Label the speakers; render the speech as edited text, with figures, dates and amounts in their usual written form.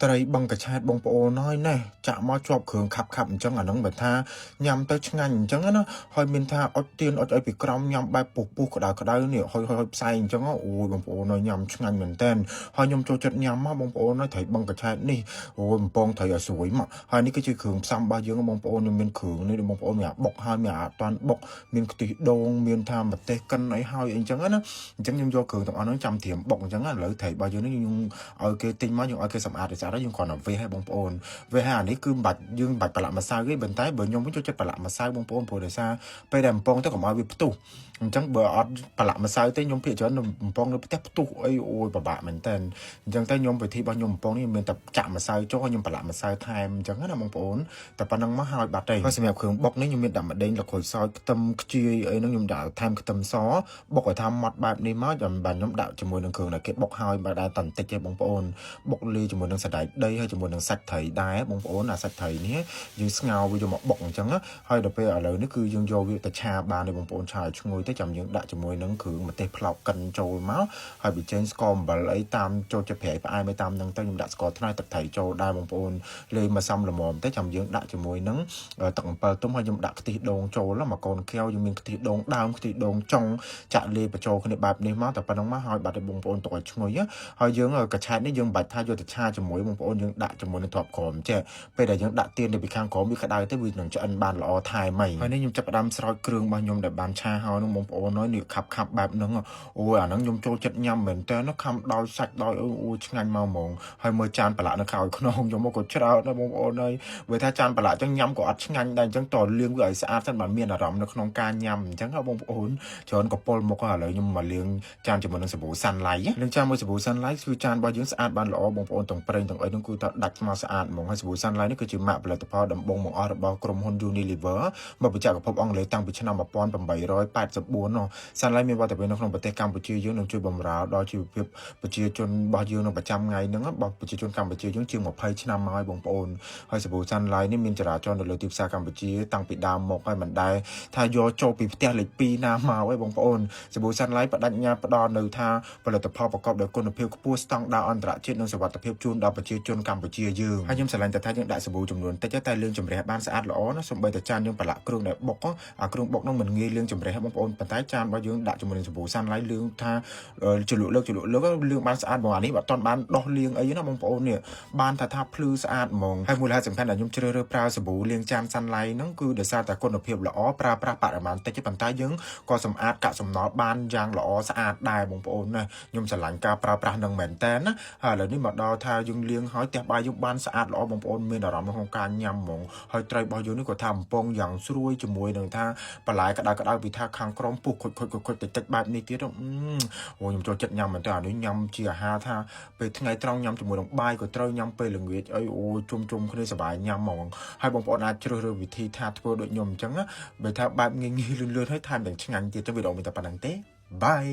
Speaker 1: ត្រីបឹងកឆែតបងប្អូនហើយណែចាក់មកជាប់គ្រឿងខាប់អញ្ចឹងអាហ្នឹងបើថាញ៉ាំទៅឆ្ងាញ់អញ្ចឹងណាហើយមានថាអុចទៀនអុចឲ្យពីក្រោមញ៉ាំបែបពុះក្តៅនេះហើយផ្សែងអញ្ចឹងអូយបងប្អូនហើយញ៉ាំឆ្ងាញ់មែនតើហើយខ្ញុំចូលចិត្តញ៉ាំមកបងប្អូនហើយត្រីបឹងកឆែតនេះអូយបំពងត្រីឲ្យស្រួយមកហើយនេះគឺជាគ្រឿងផ្សំរបស់យើងបងប្អូនមានគ្រឿងនេះបងប្អូនមានបុកហើយមានអត់តាន់បុកមានខ្ទិះដូងមានថាម្ទេសកិនអីហើយអីចឹងណាអញ្ចឹងខ្ញុំយកគ្រឿងទាំងអស់ហ្នឹងចាំត្រៀមបុកអញ្ចឹងឥឡូវត្រីរបស់យើងនេះខ្ញុំឲ្យគេទិញមកយើងឲ្យគេសម្អាតឲ្យស្អាតហើយយើងគ្រាន់តែវេះឲ្យបងប្អូនវេះឲ្យអានេះគឺមិនបាច់យើងមិនបាច់ប្រឡាក់ម្សៅទេប៉ុន្តែបើខ្ញុំវិញចូលចិត្តប្រឡាក់ម្សៅបងប្អូនព្រោះដោយសារពេលដែលបំពងទៅកុំឲ្យវាផ្ទុះអញ្ចឹងបើអត់ប្រឡាក់ម្សៅទេខ្ញុំភាគច្រើនបំពងនៅផ្ទះផ្ទុះអីអូយពិបាកមែនតើអញ្ចឹងតែខ្ញុំវិធីរបស់ខ្ញុំបំពងនេះមានតែចាក់ម្សៅចូលហើយខ្ញុំប្រឡាក់ម្សៅថែមអញ្ចឹងណាបងប្អូនតែប៉ុណ្្នឹងមកហើយបាត់ទេហើយសម្រាប់គ្រឿងបុកនេះខ្ញុំមានដាក់ម្ដេងលក្ខូចសើចខ្ទឹមខ្ជាយអីហ្នឹងខ្ញុំដាក់ថែមខ្ទឹមសបុកឲ្យថាម៉ត់បែបនេះមកចាំបាទខ្ញុំដាក់ជាមួយនឹងគ្រឿងដែលគេបុកហើយបាទដែរតន្តិចទេបងប្អូនបុកលាយជាមួយនឹងសណ្តែកដីហើយជាមួយនឹងសាច់ត្រីដែរបងប្អូនអាសាច់ត្រីនេះយើងស្ងោរវាយកមកបុកអញ្ចឹងហើយដល់ពេលឥឡូវនេះគឺយើងយកវាទៅឆាបានទេបងប្អូនឆាឲ្យឈ្ងុយទៅចាំយើងដាក់ជាមួយនឹងគ្រឿងម្ទេសផ្លោកកិនចូលមកហើយប៊ីចេងស្ករអំបិលអីតាមចូលចិត្តប្រៃផ្អែមតាមហ្នឹងទៅខ្ញុំដាក់ស្ករត្នោតទឹកត្រីចូលដែរបងប្អូនលាយមកសំល្មមទៅចាំយើងដាក់ជាមួយនឹងទឹកអំពិលទុំហើយខ្ញុំដាក់ខ្ទិះដូងចូលមកកូនខៀវយើងមានខ្ទិះដូងដើមខ្ទិះដូងចុងចាក់លាយបញ្ចូលគ្នាបែបនេះមកតែប៉ុណ្្នឹងមកហើយបាត់ទេបងប្អូនទុកឲ្យឈ្ងុយហើយយើងកឆែតនេះយើងមិនបាច់ថាយកទៅឆាជាមួយបងប្អូនយើងដាក់ជាមួយនឹងទ្រាប់ក្រមចេះពេលដែលយើងដាក់ទៀនទៅពីខាងក្រោមវាក្តៅទៅវានឹងឆ្អិនបានល្អថែមហើយនេះខ្ញុំចាប់ផ្ដើមស្រោចគ្រឿងរបស់ខ្ញុំដែលបានឆាហើយនោះបងប្អូនហើយនេះខាប់បែបហ្នឹងអូយអាហ្នឹងខ្ញុំចូលចិត្តញ៉ាំមែនតើខំដោយសាច់ដោយអូយឆ្ងាញ់មកហ្មងហើយមើលចានប្រឡាក់នៅក្រោយខ្នងខ្ញុំមកក៏ច្រើនដែរបងប្អូនហើយបើថាចានប្រឡាក់អញ្ចឹងញ៉ាំក៏អត់ឆ្ងាញ់ដែរអញ្ចឹងតលាងវាឲ្យស្អាតសិនបានមានអារម្មណ៍នៅក្នុងការញ៉ាំអញ្ចឹងបងប្អូនច្រើនកពុលមកឥឡូវខ្ញុំមកលាងចានជាមួយនឹងសាប៊ូសាន់ឡៃលាងចានមួយសាប៊ូសាន់ឡៃគឺចានរបស់យើងស្អាតបានល្អបងប្អូនទាំងប្រេងទាំងអីហ្នឹងគឺថាដាច់មកស្អាតហ្មងហើយសាប៊ូសាន់ឡៃនេះគឺជាម៉ាកផលិតផលដំបូងបង្អស់របស់ក្រុមហ៊ុន Unilever មកបច្ចេកភពអង់គ្លេសតាំងពីឆ្នាំ1884នោះសាន់ឡៃមានវត្តមាននៅក្នុងប្រទេសកម្ពុជាយើងនឹងជួយបម្រើដល់ជីវភាពប្រជាជនរបស់យើងនៅប្រចាំថ្ងៃហ្នឹងរបស់ប្រជាជនកម្ពុជាយើងជាង20ឆ្នាំមកហើយបងប្អូនហើយសាប៊ូសាន់ឡៃនេះមានចរាចរណ៍នៅលើទីផ្សារកម្ពុជាតាំងពីដើមមកហើយមិនដែលថាយកចូលពីផ្ទះលេខ2ណាមកហើយបងប្អូនសាប៊ូសាន់ឡៃបដិញ្ញាផ្ដល់នៅថាផលិតផលប្រកបដោយគុណភាពខ្ពស់ស្តង់ដារអន្តរជាតិនិងសុវត្ថិភាពជូនដល់ប្រជាជនកម្ពុជាយើងហើយខ្ញុំស្រឡាញ់តែថាយើងដាក់សាប៊ូចំនួនតិចតែលាងចម្រះបានស្អាតល្អណាសូម្បីតែចានយើងប្រឡាក់គ្រឿងដែលបុកអាគ្រឿងបុកនោះមិនងាយលាងចម្រះបងប្អូនប៉ុន្តែចានរបស់យើងដាក់ជាមួយនឹងសាប៊ូសាន់ឡៃលាងថាជ្រលក់លើកលាងបានស្អាតហ្មងអានេះបើអត់ទាន់បានដោះលាងអីណាបងប្អូននេះបានថាភ្លឺស្អាតហ្មងហើយមូលហេតុសំខាន់ដែលខ្ញុំជ្រើសរើសប្រើសាប៊ូលាងចានសាន់ឡៃហ្នឹងគឺដោយសារតែគុណភាពល្អប្រើប្រាស់បរិមាណតិចប៉ុន្តែយើងក៏សម្អាតកាកសំណល់បានយ៉ាងល្អស្អាតដែរបងប្អូនណាខ្ញុំស្រឡាញ់ការប្រើប្រាស់នឹងមែនតើណាហើយឥឡូវនេះមកដល់ថាយើងលាងហើយផ្ទះបាយយើងបានស្អាតល្អបងប្អូនមានអារម្មណ៍ក្នុងការញ៉ាំហ្មងហើយត្រីរបស់យើងនេះក៏ថាបំពងយ៉ាងស្រួយជាមួយនឹងថាបន្លែក្តៅពីថាខាងក្រមពុះខុចតិចបែបនេះទៀតអូខ្ញុំចូលចិត្តញ៉ាំមែនតើអានេះញ៉ាំជាអាហារថាពេលថ្ងៃត្រង់ញ៉ាំជាមួយនឹងបាយក៏ត្រូវញ៉ាំពេលល្ងាចអីអូជុំគ្នាសប្បាយញ៉ាំហ្មងហើយបងប្អូនអាចជ្រើសរើសវិធីថាធ្វើដូចខ្ញុំអញ្ចឹងបើថាបែបងាយលឿនហើយថែមទាំងឆ្ងាញ់ទៀតទៅវីដេអូមានតែប៉ុណ្្នឹងទេបាយ